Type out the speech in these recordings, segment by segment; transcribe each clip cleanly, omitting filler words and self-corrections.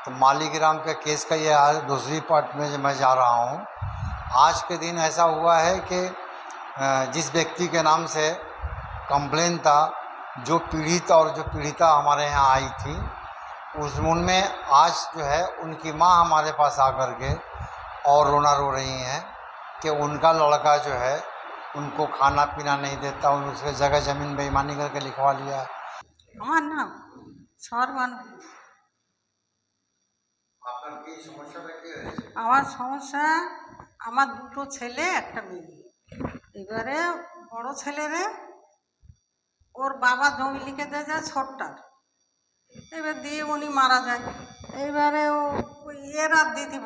तो मालीग्राम के केस का ये आज दूसरी पार्ट में जो मैं जा रहा हूँ। आज के दिन ऐसा हुआ है कि जिस व्यक्ति के नाम से कंप्लेन था, जो पीड़ित और जो पीड़िता हमारे यहाँ आई थी, उनमें आज जो है उनकी माँ हमारे पास आकर के और रोना रो रही हैं कि उनका लड़का जो है उनको खाना पीना नहीं देता, उसके जगह ज़मीन बेईमानी करके लिखवा लिया है। আমার নাম সর্বান। আপনার কি সমস্যাটা কি হয়েছে? আমার সমস্যা, আমার দুটো ছেলে একটা মেয়ে। এবারে বড় ছেলেরে ওর বাবা জমি লিখে দিয়ে যায় ছোটটার, এবার দিয়ে উনি মারা যায়। এইবারে ও এর আর দিতে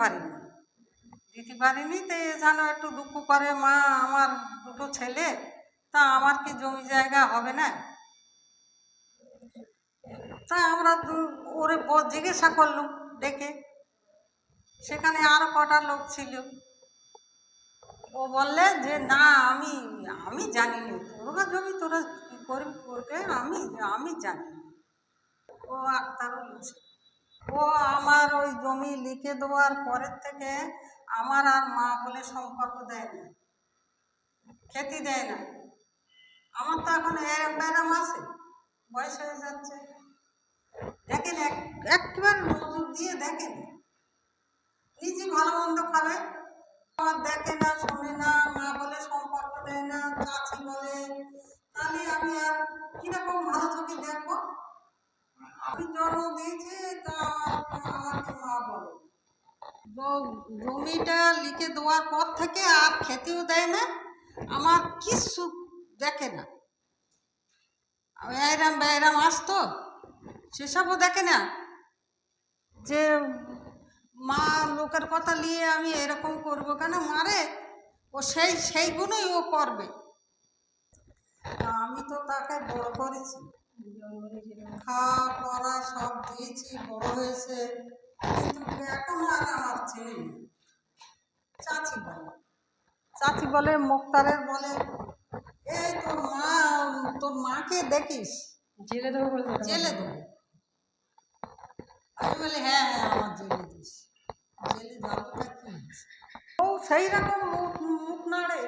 পারিনি তো এ যেন একটু দুঃখ করে, মা আমার দুটো ছেলে, তা আমার কি জমি জায়গা হবে না? তা আমরা ওরে জিজ্ঞাসা করলুম ডেকে, সেখানে আরও কটা লোক ছিল। ও বললে যে না, আমি জানি না, তোরা জমি তোরা কী করবে আমি জানি না। ও আক্তারুল হোসেন, ও আমার ওই জমি লিখে দেওয়ার পরের থেকে আমার আর মা বলে সম্পর্ক দেয় না, খেতে দেয় না। আমার তো এখন ব্যারাম আছে, বয়স হয়ে যাচ্ছে, দেখেন একেবারে নজর দিয়ে দেখেন, নিজে ভালো মন্দ খাবে, আমার দেখে না, শোনে না, মা বলে সম্পর্ক দেয় না, চাচি বলে, তাহলে আমি আর কিরকম ভালো চোখে দেখবো? আমি জন্ম দিয়েছি তা আমাকে মা বলে। জমিটা লিখে দেওয়ার পর থেকে আর খেতেও দেয় না, আমার কিচ্ছু দেখে না। এরাম আসতো, সেসবও দেখে না, যে মা লোকের কথা নিয়ে আমি এরকম করবো কেন, মারে ও সেইগুলোই ও করবে। আমি তো তাকে বড় করেছি, খাওয়া পড়া সব দিয়েছি, বড় হয়েছে, কিন্তু এখন আর আমার ছেলে নেই। চাচি বলে মোক্তারের বলে, এই তোর মাকে দেখিস, জেলে দেবো। আমি বলি হ্যাঁ আমার জেলে দিস, জেলে যাবোটা কি? ও সেই রকম মুখ নাড়ে,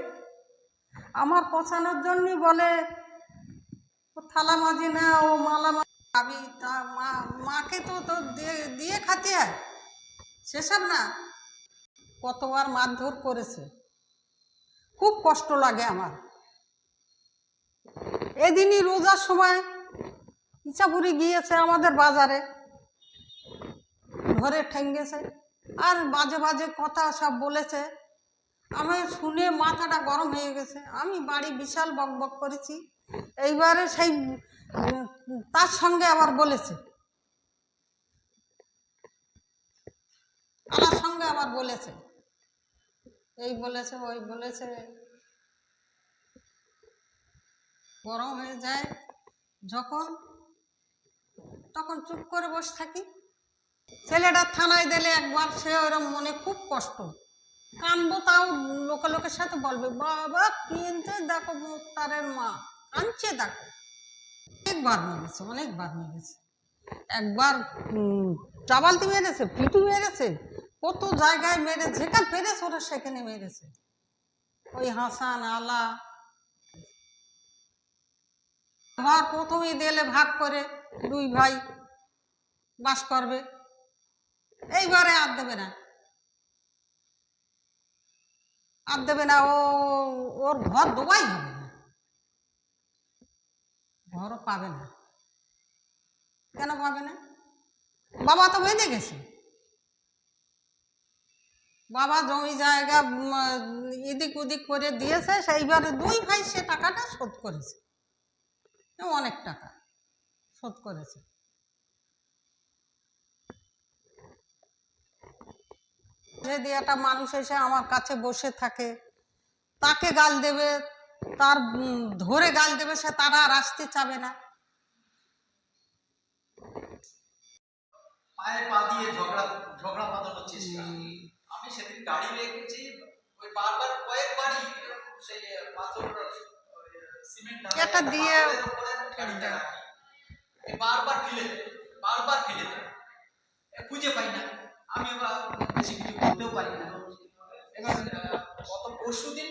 আমার পচানোর জন্যই বলে ও থালা মাঝে না, ও মালা খাবি, তা মাকে তো দিয়ে খাতে হয়, সেসব না। কতবার মারধর করেছে, খুব কষ্ট লাগে আমার। এদিনই রোজার সময় ইচ্ছাপুরি গিয়েছে আমাদের বাজারে, ধরে ঠেঙ্গেছে আর বাজে বাজে কথা সব বলেছে। আমি শুনে মাথাটা গরম হয়ে গেছে, আমি বাড়ি বিশাল বকবক করেছি। এইবারে সেই তার সঙ্গে আবার বলেছে, আমার সঙ্গে আবার বলেছে, এই বলেছে ওই বলেছে, গরম হয়ে যায় যখন, তখন চুপ করে বসে থাকি। ছেলেটা থানায় দিলে একবার, সে ওরম মনে খুব কষ্ট, কানবো, তাও লোকের সাথে বলবে বাবা কিনতে দেখো মুক্তারের মা কাঁদছে দেখো। অনেকবার মেরেছে, একবার চাবালতি মেরেছে, পিটু মেরেছে, কত জায়গায় মেরেছে, যেখানে পেরেছে ওরা সেখানে মেরেছে। ওই হাসান আলা ঘর প্রথমেই দিলে ভাগ করে, দুই ভাই বাস করবে, এইবারে আর দেবে না, ওর ঘর দোবাই হবে না, ঘরও পাবে না। কেন পাবে না? বাবা তো বেঁধে গেছে, বাবা জমি জায়গা এদিক ওদিক করে দিয়েছে, সেইবারে দুই ভাই সে টাকাটা শোধ করেছে, অনেক টাকা শোধ করেছে। যদি একটা মানুষ এসে আমার কাছে বসে থাকে, তাকে গাল দেবে, তার ধরে গাল দেবে, সে তারা আর আসতে চাবে না। পায়ে পা দিয়ে ঝগড়া পাতানোর চেষ্টা। আমি সেদিন গাড়ি রেখেছি, ওই বারবার কয়েকবারই সেই পাথর সিমেন্ট এটা দিয়ে বারবার ফেলে দেয়, খুঁজে পাই না, আমি আবার বেশি কিছু বলতেও পারি না। এবার গত পরশুদিন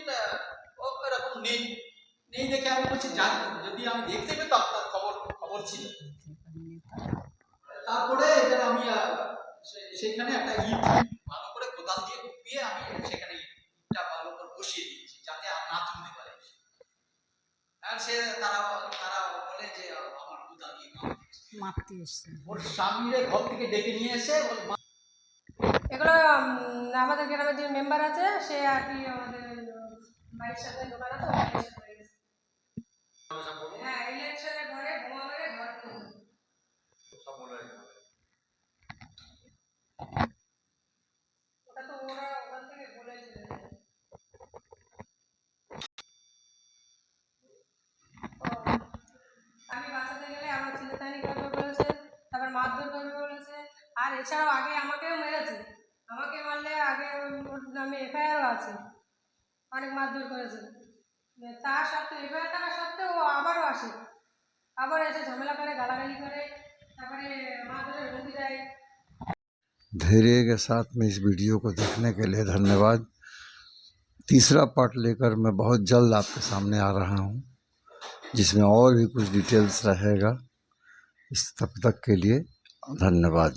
ও এরকম নেই নেই দেখে আমি বলছি যাক, যদি আমি দেখতে পেতাম তার খবর খবর ছিল। তারপরে এবার আমি সেখানে একটা ইট ভালো করে কোদাল দিয়ে কুপিয়ে আমি সেখানে ইটটা ভালো করে বসিয়ে দিয়েছি যাতে আর না তুলতে পারে। আর সে তারা তারা বলে যে আমার কোদাল দিয়ে মারতে এসছে। ওর স্বামীরে ঘর থেকে ডেকে নিয়ে এসে এগুলো আমাদের গ্রামের যে মেম্বার আছে সে আর কি আমাদের বাড়ির সাথে দোকান আছে ওখানে এসে পড়ে গেছে। হ্যাঁ, ইলেকশনের ঘরে বোমা মেরে ঘর তুলে। ওটা তো ওরা ওখান থেকে বলেছিল। আমি বাঁচাতে গেলে আমার ছিলেতানি করবে বলেছে, তারপর মারধর করবে বলেছে, আর এছাড়াও আগে আমাকেও মেরেছে। আমাকে মারলে আগে ওর নামে এফআইআরও আছে, অনেক মারধর করেছে। তার সত্ত্বেও এফআইআর থাকা সত্ত্বেও ও আবারও আসে, আবার এসে ঝামেলা করে, গালাগালি করে, তারপরে মারধরের হুমকি দেয়। धैर्य के साथ में इस वीडियो को देखने के लिए धन्यवाद। तीसरा पार्ट लेकर मैं बहुत जल्द आपके सामने आ रहा हूँ, जिसमें और भी कुछ डिटेल्स रहेगा। इस तब तक के लिए धन्यवाद।